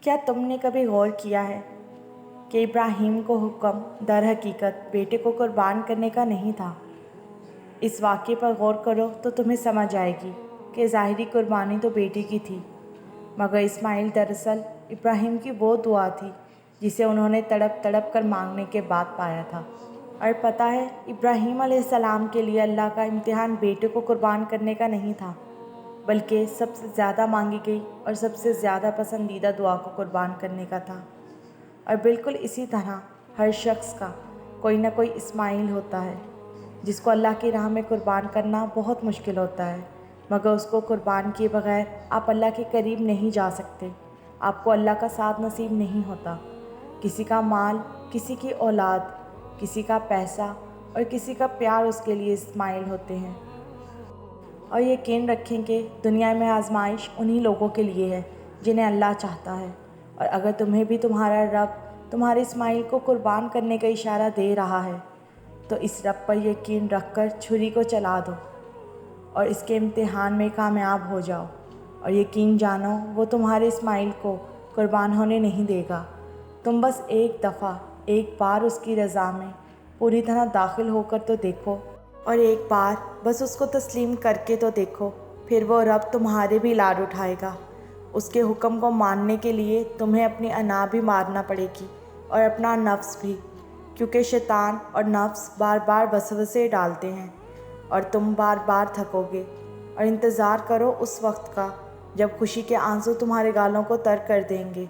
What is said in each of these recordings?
کیا تم نے کبھی غور کیا ہے کہ ابراہیم کو حکم در حقیقت بیٹے کو قربان کرنے کا نہیں تھا؟ اس واقعے پر غور کرو تو تمہیں سمجھ آئے گی کہ ظاہری قربانی تو بیٹے کی تھی، مگر اسماعیل دراصل ابراہیم کی وہ دعا تھی جسے انہوں نے تڑپ تڑپ کر مانگنے کے بعد پایا تھا۔ اور پتہ ہے، ابراہیم علیہ السلام کے لیے اللہ کا امتحان بیٹے کو قربان کرنے کا نہیں تھا، بلکہ سب سے زیادہ مانگی گئی اور سب سے زیادہ پسندیدہ دعا کو قربان کرنے کا تھا۔ اور بالکل اسی طرح ہر شخص کا کوئی نہ کوئی اسماعیل ہوتا ہے جس کو اللہ کی راہ میں قربان کرنا بہت مشکل ہوتا ہے، مگر اس کو قربان کیے بغیر آپ اللہ کے قریب نہیں جا سکتے، آپ کو اللہ کا ساتھ نصیب نہیں ہوتا۔ کسی کا مال، کسی کی اولاد، کسی کا پیسہ اور کسی کا پیار اس کے لیے اسماعیل ہوتے ہیں۔ اور یقین رکھیں کہ دنیا میں آزمائش انہی لوگوں کے لیے ہے جنہیں اللہ چاہتا ہے۔ اور اگر تمہیں بھی تمہارا رب تمہارے اسماعیل کو قربان کرنے کا اشارہ دے رہا ہے تو اس رب پر یقین رکھ کر چھری کو چلا دو اور اس کے امتحان میں کامیاب ہو جاؤ، اور یقین جانو وہ تمہارے اسماعیل کو قربان ہونے نہیں دے گا۔ تم بس ایک دفعہ، ایک بار اس کی رضا میں پوری طرح داخل ہو کر تو دیکھو، اور ایک بار بس اس کو تسلیم کر کے تو دیکھو، پھر وہ رب تمہارے بھی لاڈ اٹھائے گا۔ اس کے حکم کو ماننے کے لیے تمہیں اپنی انا بھی مارنا پڑے گی اور اپنا نفس بھی، کیونکہ شیطان اور نفس بار بار وسوسے ڈالتے ہیں اور تم بار بار تھکو گے۔ اور انتظار کرو اس وقت کا جب خوشی کے آنسو تمہارے گالوں کو تر کر دیں گے،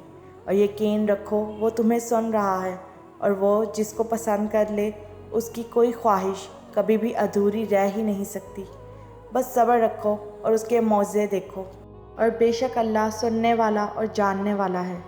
اور یقین رکھو وہ تمہیں سن رہا ہے، اور وہ جس کو پسند کر لے اس کی کوئی خواہش کبھی بھی ادھوری رہ ہی نہیں سکتی۔ بس صبر رکھو اور اس کے معجزے دیکھو، اور بے شک اللہ سننے والا اور جاننے والا ہے۔